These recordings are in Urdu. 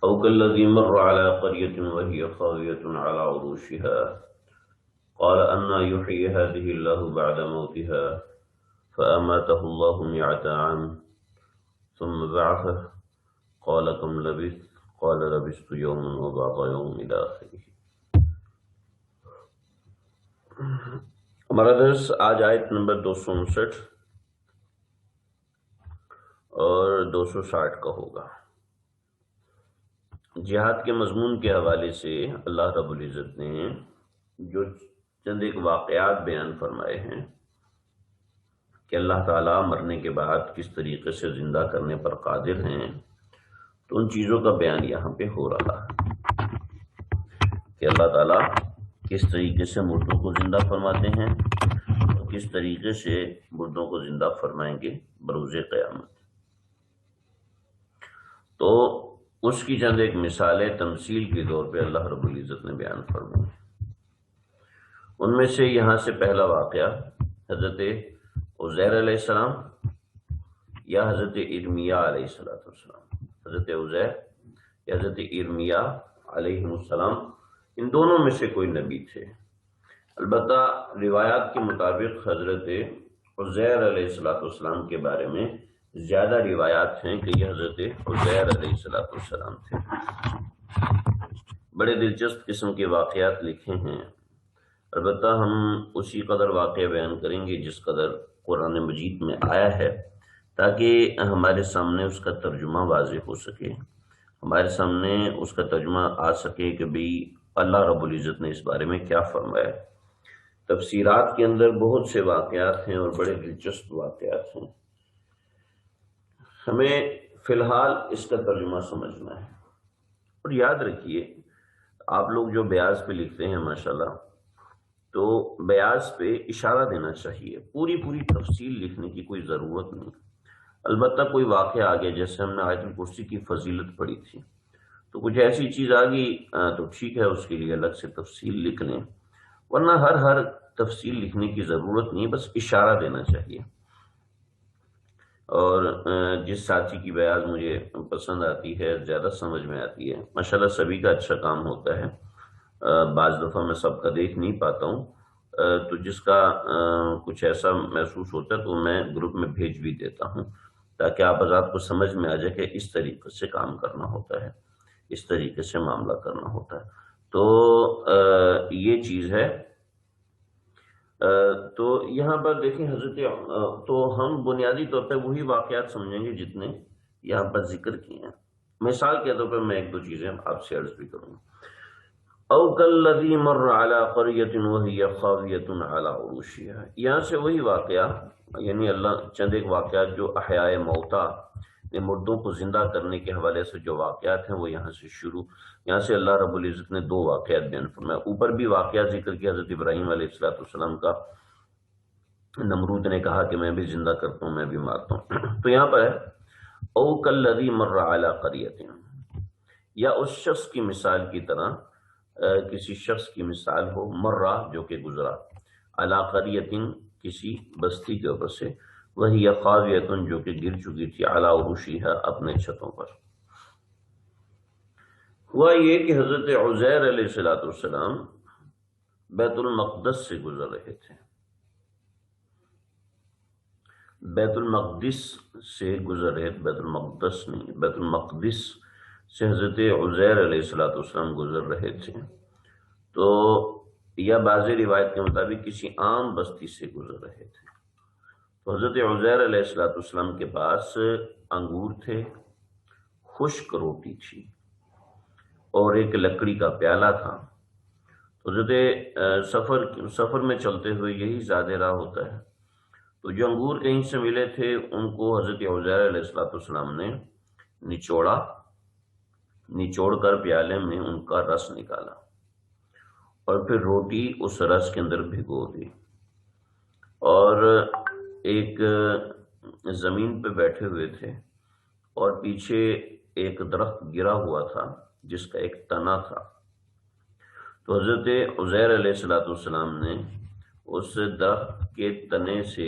أو كالذي مر على قرية وهي خاوية على عروشها قال أنى يحيي هذه الله بعد موتها فأماته الله 100 عام ثم بعثه قال كم لبثت قال لبثت يوما وبعض يوم إلى آخره۔ ہمارا درس آج آیت نمبر 259 اور 260 کا ہوگا۔ جہاد کے مضمون کے حوالے سے اللہ رب العزت نے جو چند ایک واقعات بیان فرمائے ہیں کہ اللہ تعالیٰ مرنے کے بعد کس طریقے سے زندہ کرنے پر قادر ہیں، تو ان چیزوں کا بیان یہاں پہ ہو رہا ہے کہ اللہ تعالیٰ کس طریقے سے مردوں کو زندہ فرماتے ہیں اور کس طریقے سے مردوں کو زندہ فرمائیں گے بروز قیامت۔ تو اس کی چند ایک مثالیں تمثیل کے طور پہ اللہ رب العزت نے بیان فرمائی۔ ان میں سے یہاں سے پہلا واقعہ حضرت عزیر علیہ السلام یا حضرت ارمیا علیہ السلام، حضرت عزیر یا حضرت ارمیا علیہ السلام، ان دونوں میں سے کوئی نبی تھے۔ البتہ روایات کے مطابق حضرت عزیر علیہ السلام کے بارے میں زیادہ روایات ہیں کہ یہ حضرت عزیر علیہ السلام تھے۔ بڑے دلچسپ قسم کے واقعات لکھے ہیں، البتہ ہم اسی قدر واقعہ بیان کریں گے جس قدر قرآن مجید میں آیا ہے، تاکہ ہمارے سامنے اس کا ترجمہ واضح ہو سکے، ہمارے سامنے اس کا ترجمہ آ سکے کہ بھئی اللہ رب العزت نے اس بارے میں کیا فرمایا۔ تفسیرات کے اندر بہت سے واقعات ہیں اور بڑے دلچسپ واقعات ہیں، ہمیں فی الحال اس کا ترجمہ سمجھنا ہے۔ اور یاد رکھیے، آپ لوگ جو بیاض پہ لکھتے ہیں ماشاءاللہ، تو بیاض پہ اشارہ دینا چاہیے، پوری تفصیل لکھنے کی کوئی ضرورت نہیں۔ البتہ کوئی واقعہ آ گیا، جیسے ہم نے آیت الکرسی کی فضیلت پڑھی تھی، تو کچھ ایسی چیز آ گئی تو ٹھیک ہے، اس کے لیے الگ سے تفصیل لکھ لیں، ورنہ ہر تفصیل لکھنے کی ضرورت نہیں، بس اشارہ دینا چاہیے۔ اور جس ساتھی کی بیاض مجھے پسند آتی ہے، زیادہ سمجھ میں آتی ہے، ماشاءاللہ سبھی کا اچھا کام ہوتا ہے، بعض دفعہ میں سب کا دیکھ نہیں پاتا ہوں، تو جس کا کچھ ایسا محسوس ہوتا ہے تو میں گروپ میں بھیج بھی دیتا ہوں، تاکہ آپ حضرات کو سمجھ میں آ جائے کہ اس طریقے سے کام کرنا ہوتا ہے، اس طریقے سے معاملہ کرنا ہوتا ہے۔ تو یہ چیز ہے۔ تو یہاں پر دیکھیں تو ہم بنیادی طور پہ وہی واقعات سمجھیں گے جتنے یہاں پر ذکر کیے ہیں۔ مثال کے طور پر میں ایک دو چیزیں آپ سے عرض بھی کروں گا۔ او کالذی مر علی قریۃ وہی خاویۃ علی عروشها، یہاں سے وہی واقعہ، یعنی اللہ چند ایک واقعات جو احیاء موتا، مردوں کو زندہ کرنے کے حوالے سے جو واقعات ہیں وہ یہاں سے شروع، یہاں سے اللہ رب العزت نے دو واقعات بیان فرمایا۔ اوپر بھی واقعہ ذکر کیا حضرت ابراہیم علیہ السلام کا، نمرود نے کہا کہ میں بھی زندہ کرتا ہوں، میں بھی مارتا ہوں۔ تو یہاں پر ہے او کالذی مر علی قریۃ، یا اس شخص کی مثال کی طرح، کسی شخص کی مثال ہو، مرہ جو کہ گزرا، علی قریۃ کسی بستی کے اوپر سے، وہی خاویۃ جو کہ گر چکی تھی، علی عروشها اپنے چھتوں پر۔ ہوا یہ کہ حضرت عزیر علیہ السلام بیت المقدس سے گزر رہے تھے، بیت المقدس سے گزر رہے تھے، بیت المقدس نہیں، بیت المقدس سے حضرت عزیر علیہ السلام گزر رہے تھے، تو یا بعض روایت کے مطابق کسی عام بستی سے گزر رہے تھے۔ تو حضرت عزیر علیہ السلام کے پاس انگور تھے، خشک روٹی تھی اور ایک لکڑی کا پیالہ تھا۔ تو حضرت سفر میں چلتے ہوئے یہی زیادہ راہ ہوتا ہے، تو جو انگور کہیں سے ملے تھے ان کو حضرت عزیر علیہ السلام نے نچوڑ کر پیالے میں ان کا رس نکالا اور پھر روٹی اس رس کے اندر بھگو دی، اور ایک زمین پہ بیٹھے ہوئے تھے اور پیچھے ایک درخت گرا ہوا تھا جس کا ایک تنا تھا۔ تو حضرت عزیر علیہ السلام نے اس درخت کے تنے سے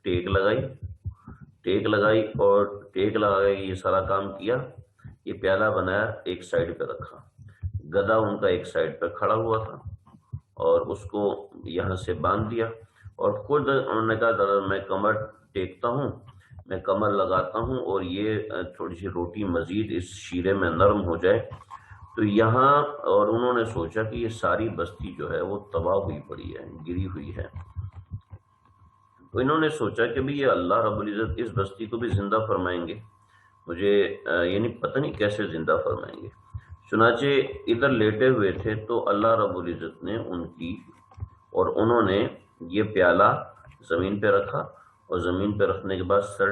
ٹیک لگائی اور ٹیک لگا کے یہ سارا کام کیا یہ پیالہ بنایا، ایک سائڈ پہ رکھا، گدھا ان کا ایک سائڈ پہ کھڑا ہوا تھا اور اس کو یہاں سے باندھ دیا، اور خود انہوں نے کہا ذرا میں کمر ٹیکتا ہوں، میں کمر لگاتا ہوں اور یہ تھوڑی سی روٹی مزید اس شیرے میں نرم ہو جائے تو یہاں، اور انہوں نے سوچا کہ یہ ساری بستی جو ہے وہ تباہ ہوئی پڑی ہے، گری ہوئی ہے، تو انہوں نے سوچا کہ بھی یہ اللہ رب العزت اس بستی کو بھی زندہ فرمائیں گے، مجھے یعنی پتہ نہیں کیسے زندہ فرمائیں گے۔ چنانچہ ادھر لیٹے ہوئے تھے تو اللہ رب العزت نے ان کی، اور انہوں نے یہ پیالہ زمین پہ رکھا، اور زمین پہ رکھنے کے بعد سر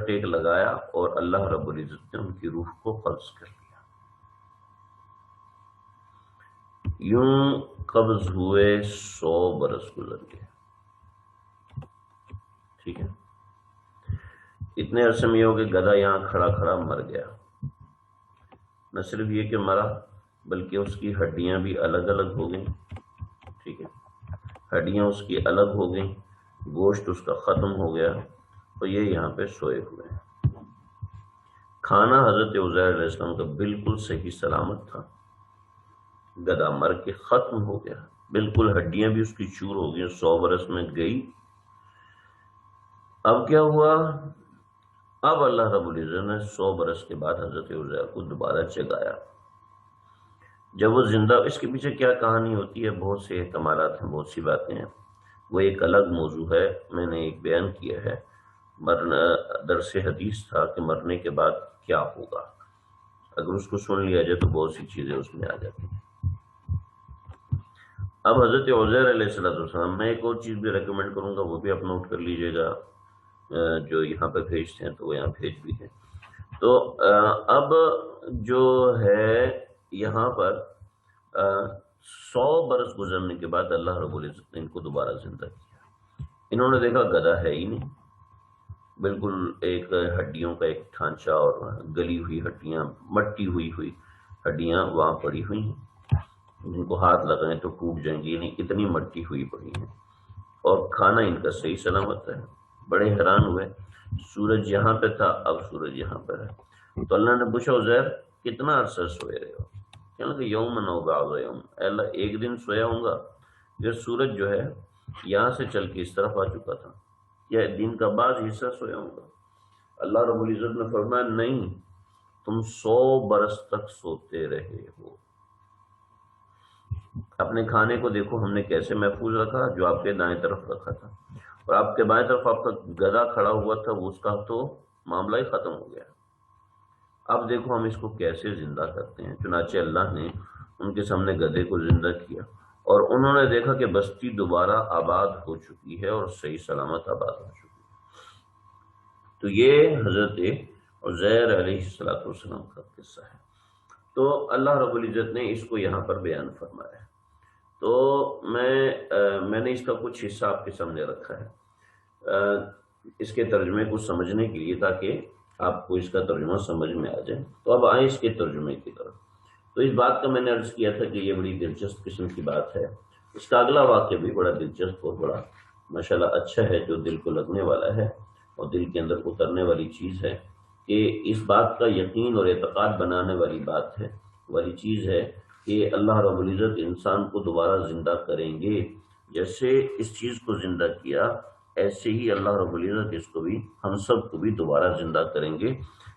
ٹیک لگایا اور اللہ رب العزت نے ان کی روح کو قبض کر لیا۔ یوں قبض ہوئے 100 برس گزر گئے، ٹھیک ہے۔ اتنے عرصے میں یہ ہو کہ گدھا یہاں کھڑا کھڑا مر گیا، نہ صرف یہ کہ مرا بلکہ اس کی ہڈیاں بھی الگ الگ ہو گئیں، ٹھیک ہے، ہڈیاں اس کی الگ ہو گئیں، گوشت اس کا ختم ہو گیا، تو یہ یہاں پہ سوئے ہوئے ہیں۔ کھانا حضرت عزیر علیہ السلام کا بالکل صحیح سلامت تھا، گدھا مر کے ختم ہو گیا، بالکل ہڈیاں بھی اس کی چور ہو گئی، 100 برس میں گئی۔ اب کیا ہوا؟ اب اللہ رب العزت نے 100 برس کے بعد حضرت عزیر کو دوبارہ جگایا۔ جب وہ زندہ، اس کے پیچھے کیا کہانی ہوتی ہے، بہت سے احتمالات ہیں، بہت سی باتیں ہیں، وہ ایک الگ موضوع ہے، میں نے ایک بیان کیا ہے، درس حدیث تھا کہ مرنے کے بعد کیا ہوگا، اگر اس کو سن لیا جائے تو بہت سی چیزیں اس میں آ جاتی ہیں۔ اب حضرت عزیر علیہ السلام، میں ایک اور چیز بھی ریکمینڈ کروں گا، وہ بھی آپ نوٹ کر لیجئے گا، جو یہاں پہ بھیجتے ہیں تو وہ یہاں بھیج بھی ہیں۔ تو اب جو ہے یہاں پر 100 برس گزرنے کے بعد اللہ رب العزت نے ان کو دوبارہ زندہ کیا۔ انہوں نے دیکھا گدھا ہے ہی نہیں، بالکل ایک ہڈیوں کا ایک ڈھانچہ اور گلی ہوئی ہڈیاں، مٹی ہوئی ہڈیاں وہاں پڑی ہوئی ہیں، جن کو ہاتھ لگائیں تو ٹوٹ جائیں گی، یعنی اتنی مٹی ہوئی پڑی ہیں، اور کھانا ان کا صحیح سلامت ہے۔ بڑے حیران ہوئے، سورج یہاں پہ تھا، اب سورج یہاں پر ہے، تو اللہ نے پوچھا عزیر کتنا عرصہ سوئے رہے ہو؟ کہنے لگے یومن او بعض یوم، اے اللہ ایک دن سویا ہوں گا، یہ سورج جو ہے یہاں سے چل کے اس طرف آ چکا تھا، یا دن کا بعض حصہ سویا ہوں گا؟ اللہ رب العزت نے فرمایا نہیں، تم 100 برس تک سوتے رہے ہو۔ اپنے کھانے کو دیکھو ہم نے کیسے محفوظ رکھا، جو آپ کے دائیں طرف رکھا تھا، اور آپ کے بائیں طرف آپ کا گدھا کھڑا ہوا تھا، وہ اس کا تو معاملہ ہی ختم ہو گیا۔ اب دیکھو ہم اس کو کیسے زندہ کرتے ہیں۔ چنانچہ اللہ نے ان کے سامنے گدھے کو زندہ کیا، اور انہوں نے دیکھا کہ بستی دوبارہ آباد ہو چکی ہے اور صحیح سلامت آباد ہو چکی ہے۔ تو یہ حضرت عزیر علیہ السلام کا قصہ ہے۔ تو اللہ رب العزت نے اس کو یہاں پر بیان فرمایا ہے۔ تو میں نے اس کا کچھ حصہ آپ کے سامنے رکھا ہے اس کے ترجمے کو سمجھنے کے لیے، تاکہ آپ کو اس کا ترجمہ سمجھ میں آ جائے۔ تو اب آئیں اس کے ترجمے کی طرف۔ تو اس بات کا میں نے عرض کیا تھا کہ یہ بڑی دلچسپ قسم کی بات ہے۔ اس کا اگلا واقعہ بھی بڑا دلچسپ اور بڑا ماشاءاللہ اچھا ہے، جو دل کو لگنے والا ہے اور دل کے اندر اترنے والی چیز ہے، کہ اس بات کا یقین اور اعتقاد بنانے والی بات ہے، والی چیز ہے کہ اللہ رب العزت انسان کو دوبارہ زندہ کریں گے۔ جیسے اس چیز کو زندہ کیا، ایسے ہی اللہ رب العزت اس کو بھی، ہم سب کو بھی دوبارہ زندہ کریں گے۔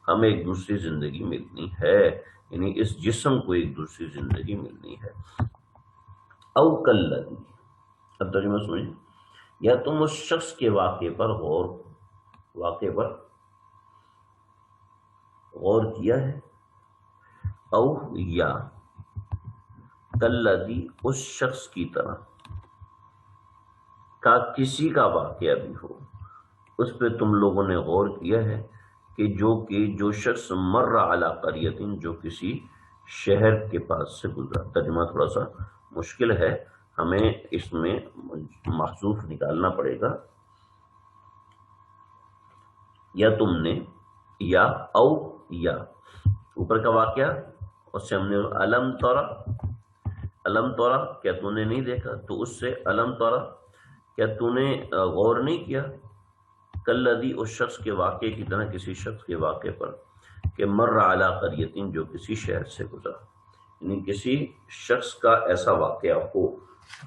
ہمیں ایک دوسری زندگی ملنی ہے، یعنی اس جسم کو ایک دوسری زندگی ملنی ہے۔ او کلذی، اب ترجمہ سمجھیں، یا تم اس شخص کے واقعے پر غور کیا ہے، او یا کلذی اس شخص کی طرح، کا کسی کا واقعہ بھی ہو، اس پہ تم لوگوں نے غور کیا ہے کہ جو شخص مر علی قریۃ، جو کسی شہر کے پاس سے گزرا۔ ترجمہ تھوڑا سا مشکل ہے، ہمیں اس میں محذوف نکالنا پڑے گا، یا تم نے، یا او یا اوپر کا واقعہ، اس سے ہم نے علم تورا کیا تو نے نہیں دیکھا، تو اس سے علم تورا کیا تو نے غور نہیں کیا، کلذی اس شخص کے واقعے کی طرح، کسی شخص کے واقعے پر، کہ مر علی قریۃ، جو کسی شہر سے گزرا، یعنی کسی شخص کا ایسا واقعہ ہو.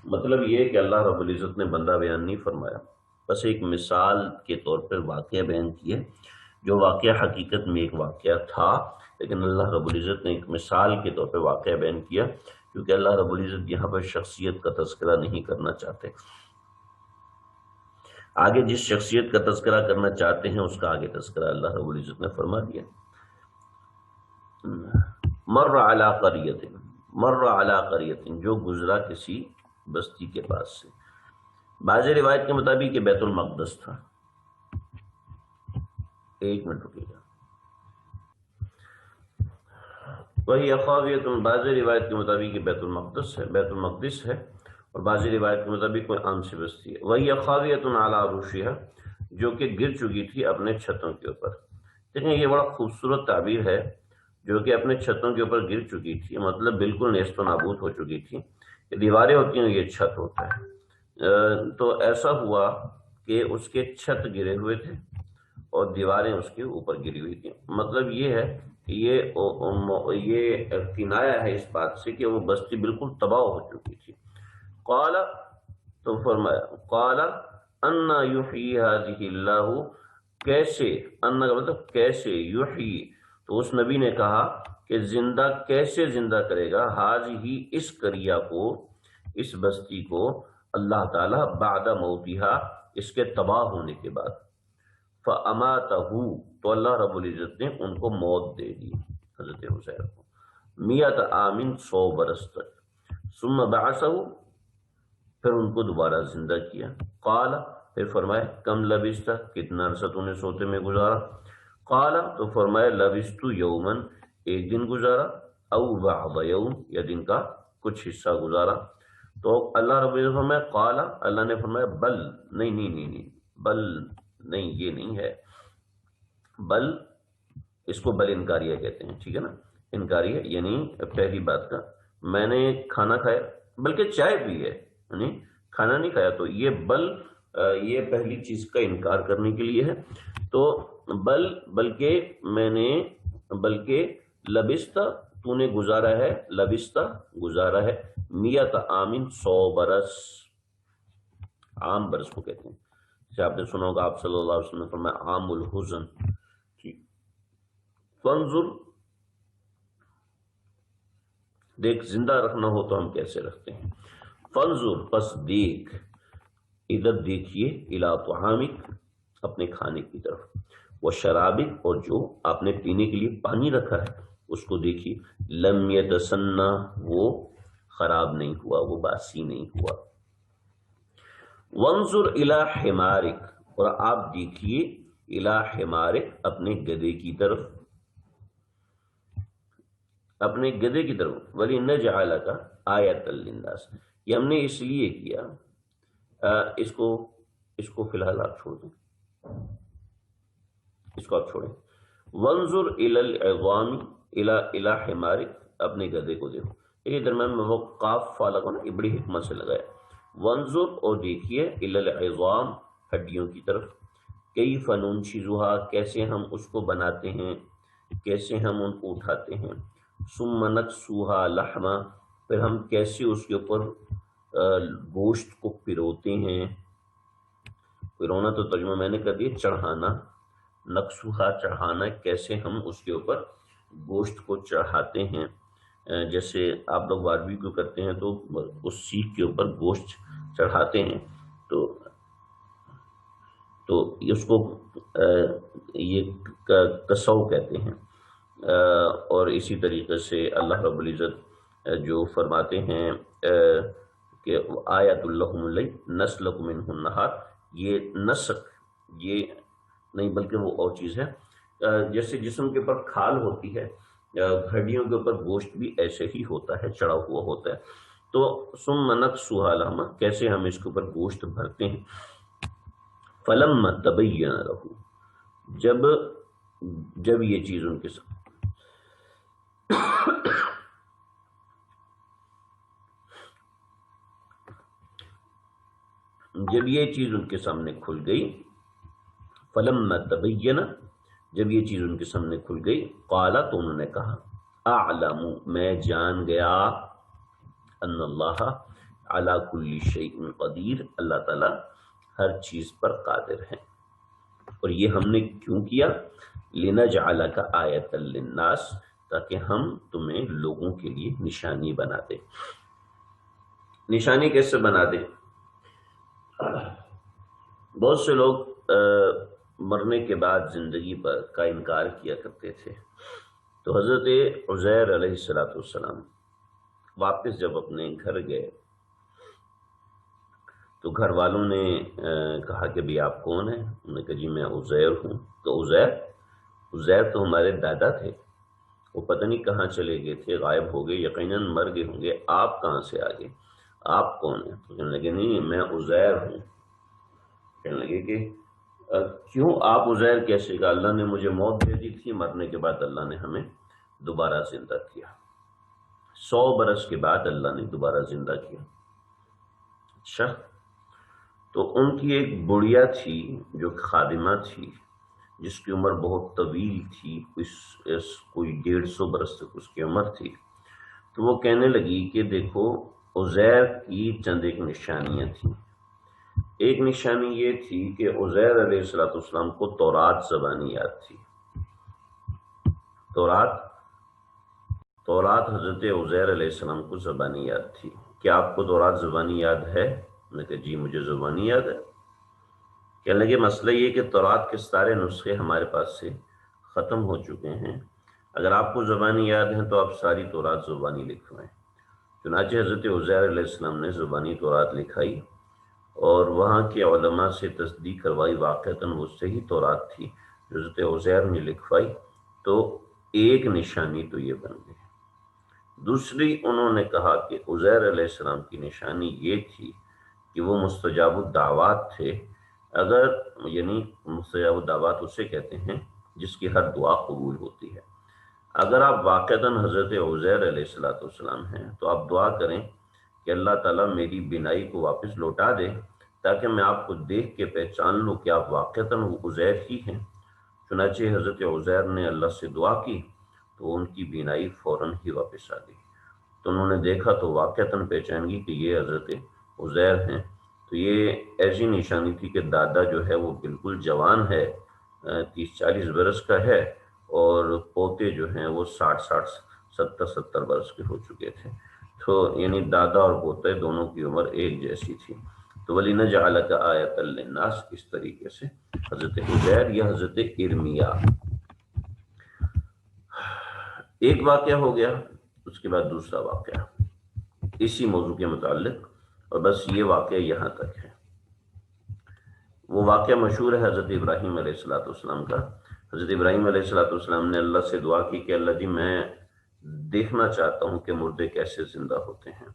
مطلب یہ کہ اللہ رب العزت نے بندہ بیان نہیں فرمایا، بس ایک مثال کے طور پر واقعہ بیان کیا، جو واقعہ حقیقت میں ایک واقعہ تھا، لیکن اللہ رب العزت نے ایک مثال کے طور پہ واقعہ بیان کیا، کیونکہ اللہ رب العزت یہاں پر شخصیت کا تذکرہ نہیں کرنا چاہتے. آگے جس شخصیت کا تذکرہ کرنا چاہتے ہیں اس کا آگے تذکرہ اللہ رب العزت نے فرما دیا. مر علی قریۃ، مر علی قریۃ، جو گزرا کسی بستی کے پاس سے. بعض روایت کے مطابق یہ بیت المقدس تھا. ایک منٹ رکیے گا. وہی خاویۃ، بعض روایت کے مطابق یہ بیت المقدس ہے، اور بعض روایت کے مطابق کوئی عام سی بستی ہے. وہی خاویۃ علی عروشہا، جو کہ گر چکی تھی اپنے چھتوں کے اوپر. دیکھیں یہ بڑا خوبصورت تعبیر ہے، جو کہ اپنے چھتوں کے اوپر گر چکی تھی، مطلب بالکل نیست و نابود ہو چکی تھی. یہ دیواریں ہوتی ہیں، یہ چھت ہوتا ہے. تو ایسا ہوا کہ اس کے چھت گرے ہوئے تھے اور دیواریں اس کے اوپر گری ہوئی تھیں. مطلب یہ ہے کہ یہ کنایا ہے اس بات سے کہ وہ بستی بالکل تباہ ہو چکی تھی. قال، تو فرمایا، قال انا یحیی ہذہ اللہ، کیسے، انا کا مطلب کیسے، یحیی، تو اس نبی نے کہا کہ زندہ کیسے زندہ کرے گا، ہذہ، اس قریہ کو، اس بستی کو، اللہ تعالی بعد موتہا، اس کے تباہ ہونے کے بعد. فَأَمَاتَهُ، تو اللہ رب العزت نے ان کو موت دے دی، حضرت حسین کو، 100 عام، 100 برس تک. ثم بعثه، پھر ان کو دوبارہ زندہ کیا. قال، پھر فرمایا، کم لبثت، کتنا عرصہ تو نے سوتے میں گزارا. قال، تو فرمایا، لبثت یوما، ایک دن گزارا، او بعض یوم، یا دن کا کچھ حصہ گزارا. تو اللہ رب العزت فرمایا، قال، اللہ نے فرمایا، بل، نہیں، بل نہیں، یہ نہیں ہے. بل، اس کو بل انکاریہ کہتے ہیں، ٹھیک ہے نا. انکاریہ یعنی پہلی بات کا، میں نے کھانا کھایا، بلکہ چائے پی ہے، یعنی کھانا نہیں کھایا. تو یہ بل، یہ پہلی چیز کا انکار کرنے کے لیے ہے. تو بل، بلکہ میں نے، بلکہ لبستہ، تو نے گزارا ہے، لبستہ گزارا ہے، 100 عام، 100 برس. عام برس کو کہتے ہیں، جیسے آپ نے سنا ہوگا آپ صلی اللہ علیہ وسلم نے فرمایا عام الحزن. فانظر، دیکھ، زندہ رکھنا ہو تو ہم کیسے رکھتے ہیں. فانظر، پس دیکھ، ادھر دیکھیے، الی طعامک، اپنے کھانے کی طرف، وہ شرابک، اور جو آپ نے پینے کے لیے پانی رکھا ہے اس کو دیکھیے. لم یتسنہ، وہ خراب نہیں ہوا، وہ باسی نہیں ہوا. وانظر الی حمارک، اور آپ دیکھیے، الی حمارک، اپنے گدھے کی طرف، اپنے گدھے کی طرف. وَلِنَجْعَلَكَ آیَةً لِلنَّاسِ، یہ ہم نے اس لیے کیا. اس کو فی الحال آپ چھوڑ دیں، اس کو آپ چھوڑیں. وانظر الی العظام، الی حمارک، اپنے گدھے کو دیکھو. یہ درمیان میں وہ قاف فا لگا نا، یہ بڑی حکمت سے لگایا. وانظر، اور دیکھیے، الی العظام، ہڈیوں کی طرف. کیف ننشزھا، کیسے ہم اس کو بناتے ہیں، کیسے ہم ان کو اٹھاتے ہیں. ثم نکسوھا لحما، پھر ہم کیسے اس کے اوپر گوشت کو پروتے ہیں. پرونا تو ترجمہ میں نے کر دیا چڑھانا، نکسوھا چڑھانا، کیسے ہم اس کے اوپر گوشت کو چڑھاتے ہیں. جیسے آپ لوگ باربیکیو کرتے ہیں تو اس سیخ کے اوپر گوشت چڑھاتے ہیں، تو اس کو یہ کسو کہتے ہیں. اور اسی طریقے سے اللہ رب العزت جو فرماتے ہیں کہ آیۃ لکم اللیل نسلک منہ النہار، یہ نسک، یہ نہیں بلکہ وہ اور چیز ہے. جیسے جسم کے اوپر کھال ہوتی ہے، ہڈیوں کے اوپر گوشت بھی ایسے ہی ہوتا ہے، چڑھا ہوا ہوتا ہے. تو ثم نکسوھا لحما، کیسے ہم اس کے اوپر گوشت بھرتے ہیں. فلما تبین لہ، جب یہ چیز ان کے ساتھ، جب یہ چیز ان کے سامنے کھل گئی. فلما تبین، جب یہ چیز ان کے سامنے کھل گئی، قالا تو انہوں نے کہا، اعلم میں جان گیا، ان اللہ علی کل شیء قدیر اللہ تعالی ہر چیز پر قادر ہے۔ اور یہ ہم نے کیوں کیا؟ لنجعلک آیۃ للناس، تاکہ ہم تمہیں لوگوں کے لیے نشانی بنا دیں۔ نشانی کیسے بنا دیں؟ بہت سے لوگ مرنے کے بعد زندگی پر کا انکار کیا کرتے تھے، تو حضرت عزیر علیہ السلام واپس جب اپنے گھر گئے تو گھر والوں نے کہا کہ بھی آپ کون ہیں؟ انہوں نے کہا جی میں عزیر ہوں۔ تو عزیر تو ہمارے دادا تھے، وہ پتہ نہیں کہاں چلے گئے تھے، غائب ہو گئے، یقیناً مر گئے ہوں گے، آپ کہاں سے آ گئے، آپ کون ہیں؟ تو کہنے لگے نہیں میں عزیر ہوں۔ کہنے لگے کہ کیوں آپ عزیر کیسے؟ کہا اللہ نے مجھے موت دے دی تھی، مرنے کے بعد اللہ نے ہمیں دوبارہ زندہ کیا، 100 برس کے بعد اللہ نے دوبارہ زندہ کیا۔ اچھا، تو ان کی ایک بڑھیا تھی جو خادمہ تھی، جس کی عمر بہت طویل تھی، کوئی 150 برس تک اس کی عمر تھی۔ تو وہ کہنے لگی کہ دیکھو عزیر کی چند ایک نشانیاں تھیں۔ ایک نشانی یہ تھی کہ عزیر علیہ السلام کو تورات زبانی یاد تھی۔ تورات حضرت عزیر علیہ السلام کو زبانی یاد تھی۔ کیا آپ کو تورات زبانی یاد ہے؟ میں نے کہا جی مجھے زبانی یاد ہے۔ کہنے لگے مسئلہ یہ کہ تورات کے سارے نسخے ہمارے پاس سے ختم ہو چکے ہیں، اگر آپ کو زبانی یاد ہیں تو آپ ساری تورات زبانی لکھوائیں۔ چنانچہ حضرت عزیر علیہ السلام نے زبانی تورات لکھائی اور وہاں کے علماء سے تصدیق کروائی، واقعتاً وہ صحیح تورات تھی جو حضرت عزیر نے لکھوائی۔ تو ایک نشانی تو یہ بن گئی۔ دوسری انہوں نے کہا کہ عزیر علیہ السلام کی نشانی یہ تھی کہ وہ مستجاب الدعوات تھے، اگر یعنی مستجاب الدعوات اسے کہتے ہیں جس کی ہر دعا قبول ہوتی ہے۔ اگر آپ واقعتاً حضرت عزیر علیہ السلام ہیں تو آپ دعا کریں کہ اللہ تعالیٰ میری بینائی کو واپس لوٹا دے تاکہ میں آپ کو دیکھ کے پہچان لوں کہ آپ واقعتاً وہ عزیر ہی ہیں۔ چنانچہ حضرت عزیر نے اللہ سے دعا کی تو ان کی بینائی فوراً ہی واپس آ گئی۔ تو انہوں نے دیکھا تو واقعتاً پہچان گی کہ یہ حضرت عزیر ہیں۔ تو یہ ایسی نشانی تھی کہ دادا جو ہے وہ بالکل جوان ہے، 30-40 برس کا ہے، اور پوتے جو ہیں وہ 60 70 برس کے ہو چکے تھے۔ تو یعنی دادا اور پوتے دونوں کی عمر ایک جیسی تھی۔ تو وَلِنَجْعَلَكَ آیَةً لِلنَّاسِ اس طریقے سے حضرت عزیر یا حضرت ارمیا ایک واقعہ ہو گیا۔ اس کے بعد دوسرا واقعہ اسی موضوع کے متعلق، اور بس یہ واقعہ یہاں تک ہے۔ وہ واقعہ مشہور ہے حضرت ابراہیم علیہ السلام کا۔ حضرت ابراہیم علیہ السلام نے اللہ سے دعا کی کہ اللہ جی میں دیکھنا چاہتا ہوں کہ مردے کیسے زندہ ہوتے ہیں۔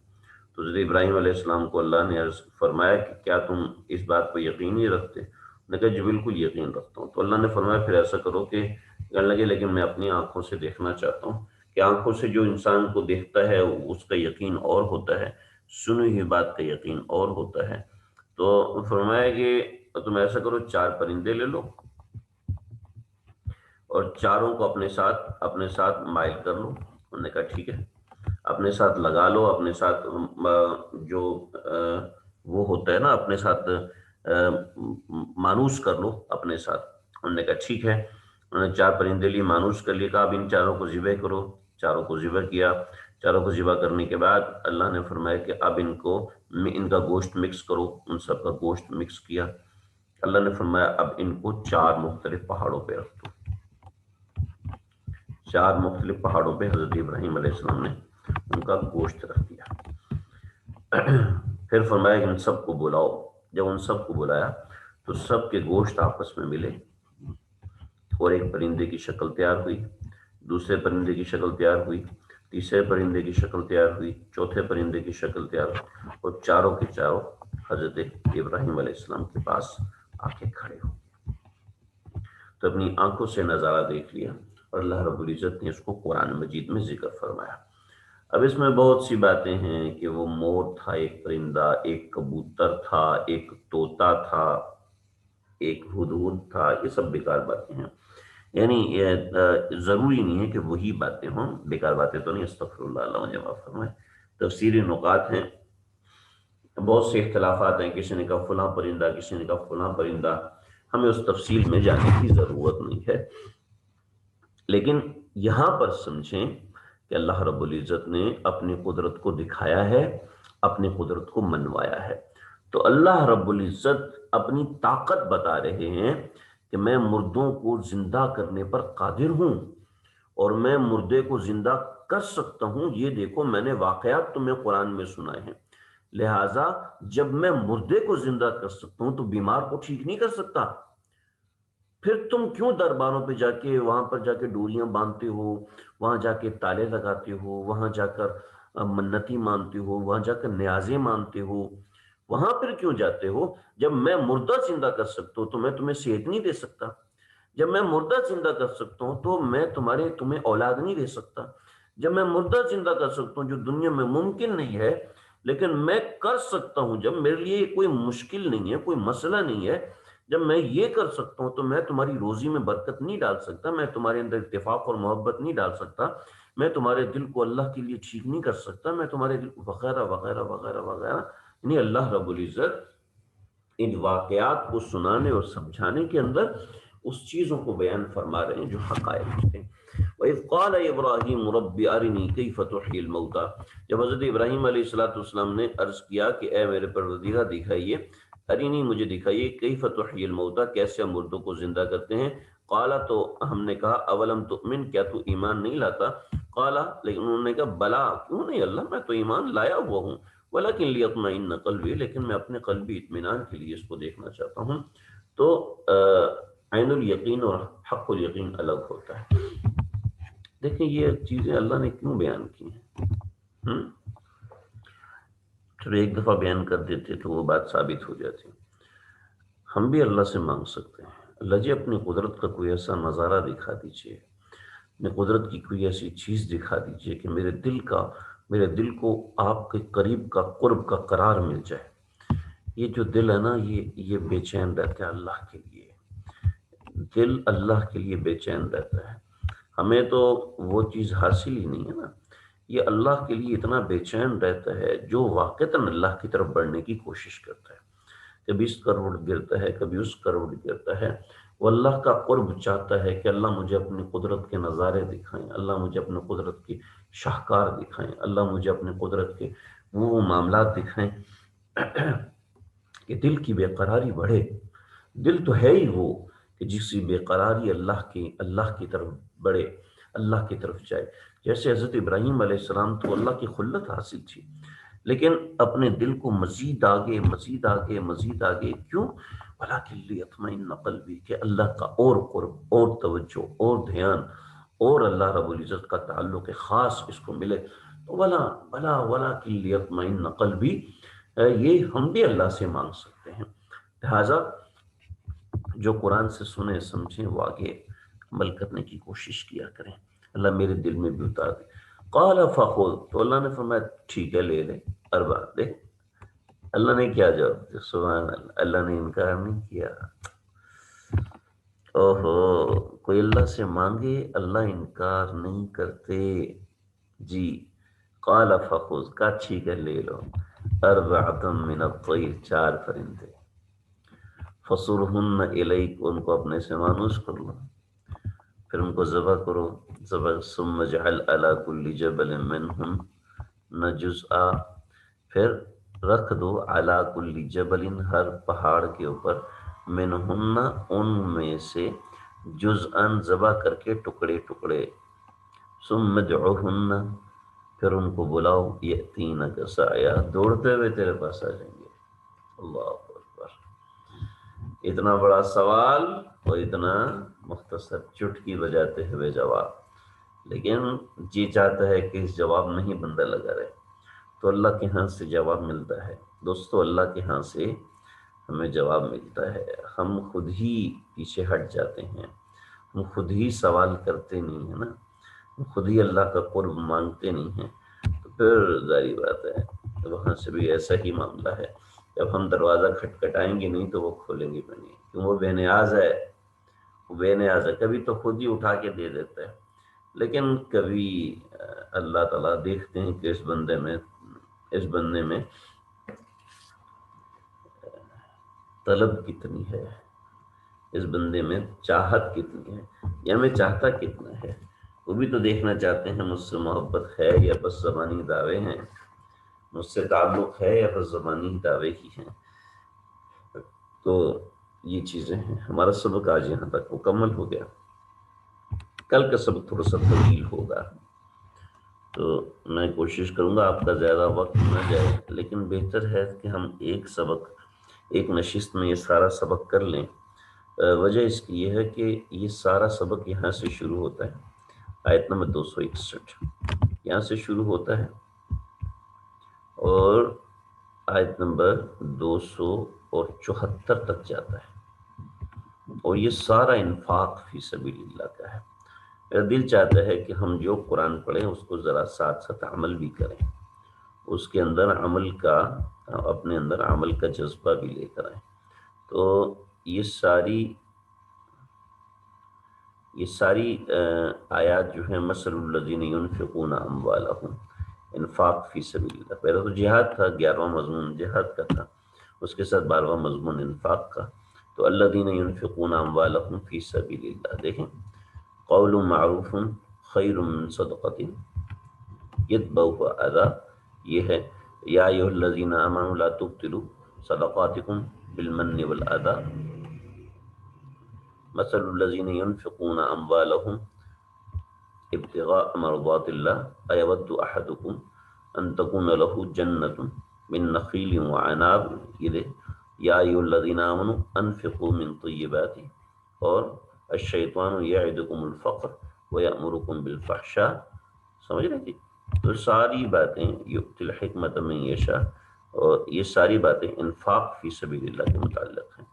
تو حضرت ابراہیم علیہ السلام کو اللہ نے عرض فرمایا کہ کیا تم اس بات کو یقینی رکھتے؟ انہوں نے کہا جی بالکل یقین رکھتا ہوں۔ تو اللہ نے فرمایا پھر ایسا کرو کہ کہنے لگے لیکن میں اپنی آنکھوں سے دیکھنا چاہتا ہوں کہ آنکھوں سے جو انسان کو دیکھتا ہے اس کا یقین اور ہوتا ہے، سنی ہوئی بات کا یقین اور ہوتا ہے۔ تو فرمایا کہ تم ایسا کرو 4 پرندے لے لو اور چاروں کو اپنے ساتھ مائل کر لو۔ انہوں نے کہا ٹھیک ہے، اپنے ساتھ لگا لو، اپنے ساتھ جو وہ ہوتا ہے نا اپنے ساتھ مانوس کر لو اپنے ساتھ۔ انہوں نے کہا ٹھیک ہے۔ انہوں نے 4 پرندے لیے مانوس کر لیا، کہا اب ان چاروں کو ذبح کرو۔ چاروں کو ذبح کیا۔ چاروں کو ذبح کرنے کے بعد اللہ نے فرمایا کہ اب ان کا گوشت مکس کرو۔ ان سب کا گوشت مکس کیا۔ اللہ نے فرمایا اب ان کو 4 مختلف پہاڑوں پہ رکھ دو۔ 4 مختلف پہاڑوں پہ حضرت ابراہیم علیہ السلام نے ان کا گوشت رکھ دیا۔ پھر فرمایا کہ ان سب کو بلاؤ۔ جب ان سب کو بلایا تو سب کے گوشت آپس میں ملے اور ایک پرندے کی شکل تیار ہوئی، دوسرے پرندے کی شکل تیار ہوئی، تیسرے پرندے کی شکل تیار ہوئی، چوتھے پرندے کی شکل تیار ہوئی، اور چاروں کے چاروں حضرت ابراہیم علیہ السلام کے پاس آ کے کھڑے ہو گئے۔ تو اپنی آنکھوں سے نظارہ دیکھ لیا اور اللہ رب العزت نے اس کو قرآن مجید میں ذکر فرمایا۔ اب اس میں بہت سی باتیں ہیں کہ وہ مور تھا، ایک پرندہ، ایک کبوتر تھا، ایک طوطا تھا، ایک ہدہد تھا، یہ سب بیکار باتیں ہیں۔ یعنی ضروری نہیں ہے کہ وہی باتیں ہوں، بیکار باتیں تو نہیں، استغفر اللہ، اللہ مجھے معاف فرمائے۔ تفسیری نکات ہیں، بہت سے اختلافات ہیں، کسی نے کہا فلاں پرندہ، کسی نے کہا فلاں پرندہ، ہمیں اس تفصیل میں جانے کی ضرورت نہیں ہے، لیکن یہاں پر سمجھیں کہ اللہ رب العزت نے اپنی قدرت کو دکھایا ہے، اپنی قدرت کو منوایا ہے۔ تو اللہ رب العزت اپنی طاقت بتا رہے ہیں کہ میں مردوں کو زندہ کرنے پر قادر ہوں، اور میں مردے کو زندہ کر سکتا ہوں، یہ دیکھو میں نے واقعات تمہیں قرآن میں سنائے ہیں۔ لہٰذا جب میں مردے کو زندہ کر سکتا ہوں تو بیمار کو ٹھیک نہیں کر سکتا؟ پھر تم کیوں درباروں پہ جا کے، وہاں پر جا کے ڈوریاں باندھتے ہو، وہاں جا کے تالے لگاتے ہو، وہاں جا کر منتی مانتے ہو، وہاں جا کر نیازیں مانتے ہو؟ وہاں پھر کیوں جاتے ہو؟ جب میں مردہ زندہ کر سکتا ہوں تو میں تمہیں صحت نہیں دے سکتا؟ جب میں مردہ زندہ کر سکتا ہوں تو میں تمہیں اولاد نہیں دے سکتا؟ جب میں مردہ زندہ کر سکتا ہوں جو دنیا میں ممکن نہیں ہے، لیکن میں کر سکتا ہوں، جب میرے لیے کوئی مشکل نہیں ہے، کوئی مسئلہ نہیں ہے، جب میں یہ کر سکتا ہوں تو میں تمہاری روزی میں برکت نہیں ڈال سکتا، میں تمہارے اندر اتفاق اور محبت نہیں ڈال سکتا، میں تمہارے دل کو اللہ کے لیے ٹھیک نہیں کر سکتا، میں تمہارے دل وغیرہ وغیرہ وغیرہ وغیرہ۔ یعنی اللہ رب العزت ان واقعات کو سنانے اور سمجھانے کے اندر اس چیزوں کو بیان فرما رہے ہیں جو حقائق ہیں۔ وَإِذْ قَالَ إِبْرَاهِيمُ رَبِّ أَرِنِي كَيْفَ تُحْيِي الْمَوْتَى، جب حضرت ابراہیم علیہ السلام نے عرض کیا کہ اے میرے پروردگار دکھائیے، ارینی مجھے دکھائیے، کیف تحیی الموتیٰ کیسے ہم مردوں کو زندہ کرتے ہیں۔ قالا تو ہم نے کہا اولم تؤمن کیا تو ایمان نہیں لاتا؟ قالا لیکن انہوں نے کہا بلا کیوں نہیں اللہ میں تو ایمان لایا ہوا ہوں، ولکن لیطمئن قلبی لیکن میں اپنے قلبی اطمینان کے لیے اس کو دیکھنا چاہتا ہوں۔ تو عین الیقین اور حق الیقین الگ ہوتا ہے۔ دیکھیں یہ چیزیں اللہ نے کیوں بیان کی ہیں، چلو ایک دفعہ بیان کر دیتے تو وہ بات ثابت ہو جاتی۔ ہم بھی اللہ سے مانگ سکتے ہیں، اللہ جی اپنی قدرت کا کوئی ایسا نظارہ دکھا دیجئے، اپنی قدرت کی کوئی ایسی چیز دکھا دیجئے کہ میرے دل کو آپ کے قریب کا قرب کا قرار مل جائے۔ یہ جو دل ہے نا یہ بے چین رہتا ہے اللہ کے لیے، دل اللہ کے لیے بے چین رہتا ہے۔ ہمیں تو وہ چیز حاصل ہی نہیں ہے نا، یہ اللہ کے لیے اتنا بے چین رہتا ہے جو واقعتاً اللہ کی طرف بڑھنے کی کوشش کرتا ہے۔ کبھی اس کروڑ گرتا ہے، کبھی اس کروڑ گرتا ہے، وہ اللہ کا قرب چاہتا ہے کہ اللہ مجھے اپنی قدرت کے نظارے دکھائیں، اللہ مجھے اپنے قدرت کی شاہکار دکھائیں، اللہ مجھے اپنے قدرت کے وہ معاملات دکھائیں کہ دل کی بے قراری بڑھے۔ دل تو ہے ہی وہ کہ جس کی بے قراری اللہ کی طرف بڑھے، اللہ کی طرف جائے۔ جیسے حضرت ابراہیم علیہ السلام تو اللہ کی خلت حاصل تھی، لیکن اپنے دل کو مزید آگے مزید آگے مزید آگے کیوں؟ وَلَكِنْ لِيَطْمَئِنَّ قَلْبِي کہ اللہ کا اور قرب اور توجہ اور دھیان اور اللہ رب العزت کا تعلق خاص اس کو ملے۔ تو وَلَكِنْ لِيَطْمَئِنَّ قَلْبِي یہ ہم بھی اللہ سے مانگ سکتے ہیں۔ لہٰذا جو قرآن سے سنیں سمجھیں وہ آگے عمل کرنے کی کوشش کیا کریں، اللہ میرے دل میں بھی اتار دے۔ قال فخذ تو اللہ نے فرمایا ٹھیک ہے لے لے، اربع دے۔ اللہ نے کیا جواب دیا؟ سبحان اللہ، اللہ نے انکار نہیں کیا۔ اوہو، کوئی اللہ سے مانگے اللہ انکار نہیں کرتے جی۔ قال فخذ کا ٹھیک ہے لے لو، اربعۃ من الطیر چار پرندے، فصرہن الیک ان کو اپنے سے مانوس کر لو، پھر ان کو ذبح کرو، ذبح ثم اجعل علی کل جبل منہن جزءا، پھر رکھ دو علی کل جبل ہر پہاڑ کے اوپر، منہن ان میں سے، جزءاً ذبح کر کے ٹکڑے ٹکڑے، ثم ادعوہن پھر ان کو بلاؤ، یأتینک سعیا دوڑتے ہوئے تیرے پاس آ جائیں گے۔ اللہ اکبر، اتنا بڑا سوال اور اتنا مختصر چٹکی بجاتے ہوئے جواب، لیکن جی چاہتا ہے کہ اس جواب میں ہی بندہ لگا رہے، تو اللہ کے ہاں سے جواب ملتا ہے۔ دوستو اللہ کے ہاں سے ہمیں جواب ملتا ہے، ہم خود ہی پیچھے ہٹ جاتے ہیں، ہم خود ہی سوال کرتے نہیں ہیں نا، ہم خود ہی اللہ کا قرب مانگتے نہیں ہیں، تو پھر ظاہری بات ہے وہاں سے بھی ایسا ہی معاملہ ہے، جب ہم دروازہ کھٹکھٹائیں گے نہیں تو وہ کھولیں گے بھی نہیں، کیوں وہ بے نیاز ہے، بے نیاز ہے، کبھی تو خود ہی اٹھا کے دے دیتا ہے، لیکن کبھی اللہ تعالیٰ دیکھتے ہیں کہ اس بندے میں طلب کتنی ہے، اس بندے میں چاہت کتنی ہے، یا میں چاہتا کتنا ہے۔ وہ بھی تو دیکھنا چاہتے ہیں مجھ سے محبت ہے یا بس زبانی دعوے ہیں، مجھ سے تعلق ہے یا بس زبانی دعوے ہی ہیں۔ تو یہ چیزیں ہیں۔ ہمارا سبق آج یہاں تک مکمل ہو گیا، کل کا سبق تھوڑا سا طویل ہوگا، تو میں کوشش کروں گا آپ کا زیادہ وقت نہ جائے، لیکن بہتر ہے کہ ہم ایک نشست میں یہ سارا سبق کر لیں۔ وجہ اس کی یہ ہے کہ یہ سارا سبق یہاں سے شروع ہوتا ہے، آیت نمبر 261 یہاں سے شروع ہوتا ہے، اور آیت نمبر 274 تک جاتا ہے، اور یہ سارا انفاق فی سبیل اللہ کا ہے۔ میرا دل چاہتا ہے کہ ہم جو قرآن پڑھیں اس کو ذرا ساتھ ساتھ عمل بھی کریں، اس کے اندر اپنے اندر عمل کا جذبہ بھی لے کر آئیں۔ تو یہ ساری آیات جو ہیں، مثل الذین ينفقون اموالهم، انفاق فی سبیل اللہ، پہلے تو جہاد تھا، 11واں مضمون جہاد کا تھا، اس کے ساتھ 12واں مضمون انفاق کا۔ تو الذین ينفقون اموالهم فی سبیل اللہ، دیکھیں، قول معروف خیر من صدقۃ یتبعها اذی، یہ ہے یا ایھا الذین آمنوا لا تبطلوا صدقاتکم بالمن والاذی مثل الذین ينفقون اموالهم ابتغاء مرضات اللہ ایود احدکم ان تکون له جنة من نخیل وعناب، یا ایھا الذین آمنوا انفقوا من طیبات، اور الشیطان یعدکم الفقر ویأمرکم بالفحشاء، سمجھ رہے تھے؟ تو ساری باتیں یؤتی الحکمت من یشاء، اور یہ ساری باتیں انفاق فی سبیل اللہ کے متعلق ہیں۔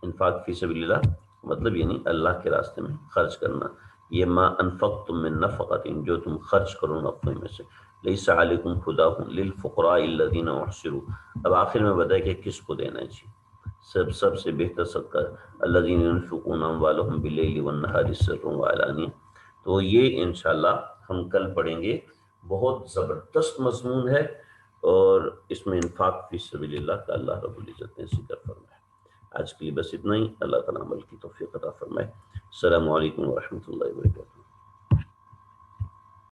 انفاق فی سبیل اللہ مطلب یعنی اللہ کے راستے میں خرچ کرنا، یہ ما انفقتم من نفقۃ، جو تم خرچ کرو نفقے میں سے، لیس علیکم ہداھم للفقراء الذین احصروا، اب آخر میں بتایا کہ کس کو دینا چاہیے، سب سے بہتر صدقہ الذین ينفقون اموالهم باللیل والنہار سرا وعلانیہ۔ تو یہ انشاءاللہ ہم کل پڑھیں گے، بہت زبردست مضمون ہے، اور اس میں انفاق فی سبیل اللہ کا اللہ رب العزت نے ذکر فرمایا۔ آج کے لیے بس اتنا ہی، اللہ تعالیٰ عمل کی توفیق عطا فرمائے۔ السلام علیکم ورحمۃ اللہ وبرکاتہ۔